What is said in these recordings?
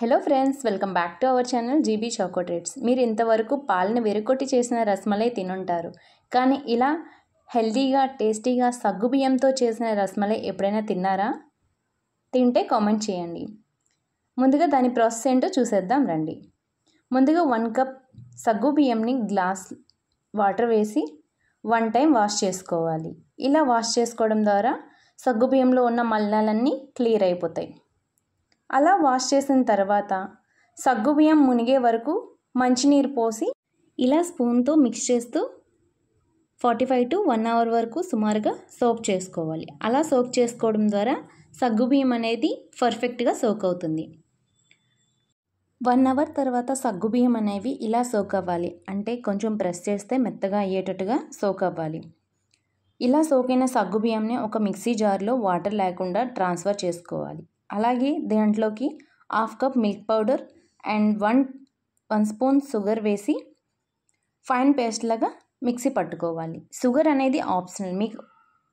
Hello friends, welcome back to our channel GB choco treats. మీరు ఇంతవరకు పాలని వెరుకొట్టి చేసిన రస్మలై తినుంటారు, కానీ ఇలా హెల్తీగా టేస్టీగా సగ్గుబియ్యంతో చేసిన రస్మలై ఎప్పుడైనా తిన్నారా? తింటే కామెంట్ చేయండి. ముందుగా దాని ప్రాసెస్ ఏంటో చూసేద్దాం రండి. ముందుగా 1 కప్ సగ్గుబియ్యంని గ్లాస్ వాటర్ వేసి 1 టైం వాష్ చేసుకోవాలి. ఇలా వాష్ చేసుకోవడం ద్వారా సగ్గుబియ్యంలో ఉన్న మలినాలన్నీ క్లియర్ అయిపోతాయి. అలా వాష్ చేసిన తర్వాత సగ్గుబియ్యం మునిగే వరకు మంచినీరు పోసి ఇలా స్పూన్తో మిక్స్ చేస్తూ 45 to 1 hour వరకు సుమారుగా సోక్ చేసుకోవాలి. అలా సోక్ చేసుకోవడం ద్వారా సగ్గుబియ్యం అనేది పర్ఫెక్ట్గా సోక్ అవుతుంది. 1 hour తర్వాత సగ్గుబియ్యం అనేవి ఇలా సోక్ అవ్వాలి. అంటే కొంచెం ప్రెస్ చేస్తే మెత్తగా అయ్యేటట్టుగా సోక్ అవ్వాలి. ఇలా సోక్ అయిన సగ్గుబియ్యంని ఒక మిక్సీ జార్లో వాటర్ లేకుండా ట్రాన్స్ఫర్ చేసుకోవాలి. అలాగే దాంట్లోకి 1/2 cup milk powder and 1 spoon sugar వేసి ఫైన్ పేస్ట్ లాగా మిక్సీ పట్టుకోవాలి. షుగర్ అనేది ఆప్షనల్, మీకు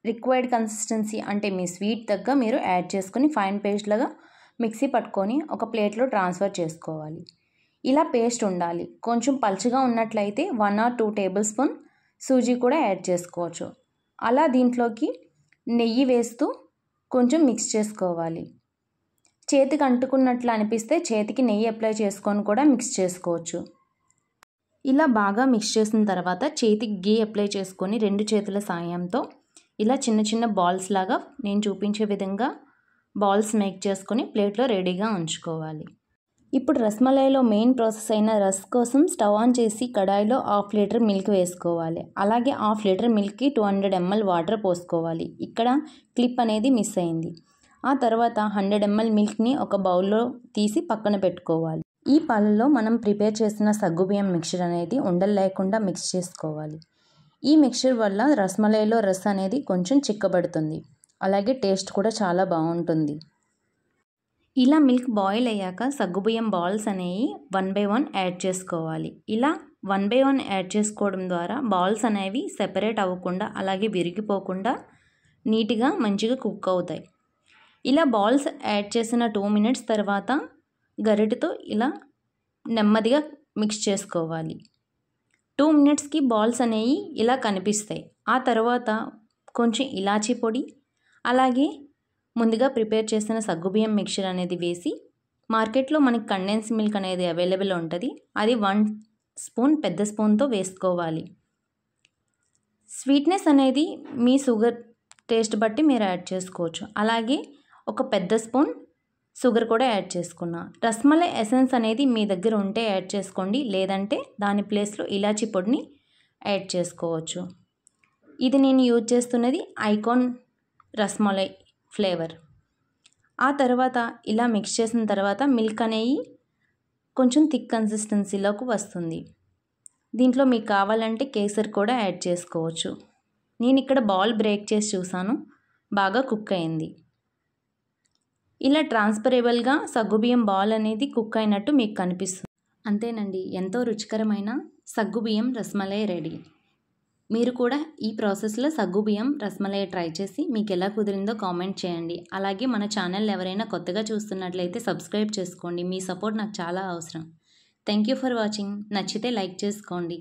రిక్వైర్డ్ కన్సిస్టెన్సీ అంటే మీ స్వీట్ తగ్గ మీరు యాడ్ చేసుకొని ఫైన్ పేస్ట్ లాగా మిక్సీ పట్టుకొని ఒక ప్లేట్లో ట్రాన్స్ఫర్ చేసుకోవాలి. ఇలా పేస్ట్ ఉండాలి. కొంచెం పలుచగా ఉన్నట్లయితే 1 or 2 టేబుల్ స్పూన్ సూజీ కూడా యాడ్ చేసుకోవచ్చు. అలా దీంట్లోకి నెయ్యి వేస్తూ కొంచెం మిక్స్ చేసుకోవాలి. చేతికి అంటుకున్నట్లు అనిపిస్తే చేతికి నెయ్యి అప్లై చేసుకొని కూడా మిక్స్ చేసుకోవచ్చు. ఇలా బాగా మిక్స్ చేసిన తర్వాత చేతికి గీ అప్లై చేసుకొని 2 చేతుల సాయంతో ఇలా చిన్న చిన్న బాల్స్ లాగా నేను చూపించే విధంగా బాల్స్ మేక్ చేసుకొని ప్లేట్లో రెడీగా ఉంచుకోవాలి. ఇప్పుడు రస్మలైలో మెయిన్ ప్రాసెస్ అయిన రస్ కోసం స్టవ్ ఆన్ చేసి కడాయిలో 1/2 లీటర్ మిల్క్ వేసుకోవాలి. అలాగే 1/2 లీటర్ మిల్క్కి 200 ml వాటర్ పోసుకోవాలి. ఇక్కడ క్లిప్ అనేది మిస్ అయింది. ఆ తర్వాత 100 ml మిల్క్ని ఒక బౌల్లో తీసి పక్కన పెట్టుకోవాలి. ఈ పాలలో మనం ప్రిపేర్ చేసిన సగ్గుబియ్యం మిక్చర్ అనేది ఉండలు లేకుండా మిక్స్ చేసుకోవాలి. ఈ మిక్చర్ వల్ల రస్మలైలో రస్ అనేది కొంచెం చిక్కబడుతుంది. అలాగే టేస్ట్ కూడా చాలా బాగుంటుంది. ఇలా మిల్క్ బాయిల్ అయ్యాక సగ్గుబియ్యం బాల్స్ అనేవి 1 by 1 యాడ్ చేసుకోవాలి. ఇలా 1 by 1 యాడ్ చేసుకోవడం ద్వారా బాల్స్ అనేవి సెపరేట్ అవ్వకుండా అలాగే విరిగిపోకుండా నీట్గా మంచిగా కుక్ అవుతాయి. ఇలా బాల్స్ యాడ్ చేసిన 2 minutes తర్వాత గరిటెతో ఇలా నెమ్మదిగా మిక్స్ చేసుకోవాలి. 2 minutesకి బాల్స్ అనేవి ఇలా కనిపిస్తాయి. ఆ తర్వాత కొంచెం ఇలాచీ పొడి అలాగే ముందుగా ప్రిపేర్ చేసిన సగ్గుబియ్యం మిక్చర్ అనేది వేసి మార్కెట్లో మనకి కండెన్స్ మిల్క్ అనేది అవైలబుల్ ఉంటుంది. అది 1 స్పూన్ పెద్ద స్పూన్తో వేసుకోవాలి. స్వీట్నెస్ అనేది మీ షుగర్ టేస్ట్ బట్టి మీరు యాడ్ చేసుకోవచ్చు. అలాగే ఒక పెద్ద స్పూన్ షుగర్ కూడా యాడ్ చేసుకున్నా. రస్మలై ఎసెన్స్ అనేది మీ దగ్గర ఉంటే యాడ్ చేసుకోండి, లేదంటే దాని ప్లేస్లో ఇలాచీ పొడిని యాడ్ చేసుకోవచ్చు. ఇది నేను యూజ్ చేస్తున్నది ఐకాన్ రస్మలై ఫ్లేవర్. ఆ తర్వాత ఇలా మిక్స్ చేసిన తర్వాత మిల్క్ అనేవి కొంచెం థిక్ కన్సిస్టెన్సీలోకి వస్తుంది. దీంట్లో మీకు కావాలంటే కేసర్ కూడా యాడ్ చేసుకోవచ్చు. నేను ఇక్కడ బాల్ బ్రేక్ చేసి చూసాను, బాగా కుక్ అయింది. ఇలా ట్రాన్స్ఫరబుల్గా సగ్గుబియ్యం బాల్ అనేది కుక్ అయినట్టు మీకు కనిపిస్తుంది. అంతేనండి, ఎంతో రుచికరమైన సగ్గుబియ్యం రస్మలై రెడీ. మీరు కూడా ఈ ప్రాసెస్లో సగ్గుబియ్యం రస్మలై ట్రై చేసి మీకు ఎలా కుదిరిందో కామెంట్ చేయండి. అలాగే మన ఛానల్ ఎవరైనా కొత్తగా చూస్తున్నట్లయితే సబ్స్క్రైబ్ చేసుకోండి. మీ సపోర్ట్ నాకు చాలా అవసరం. Thank you for watching. నచ్చితే లైక్ చేసుకోండి.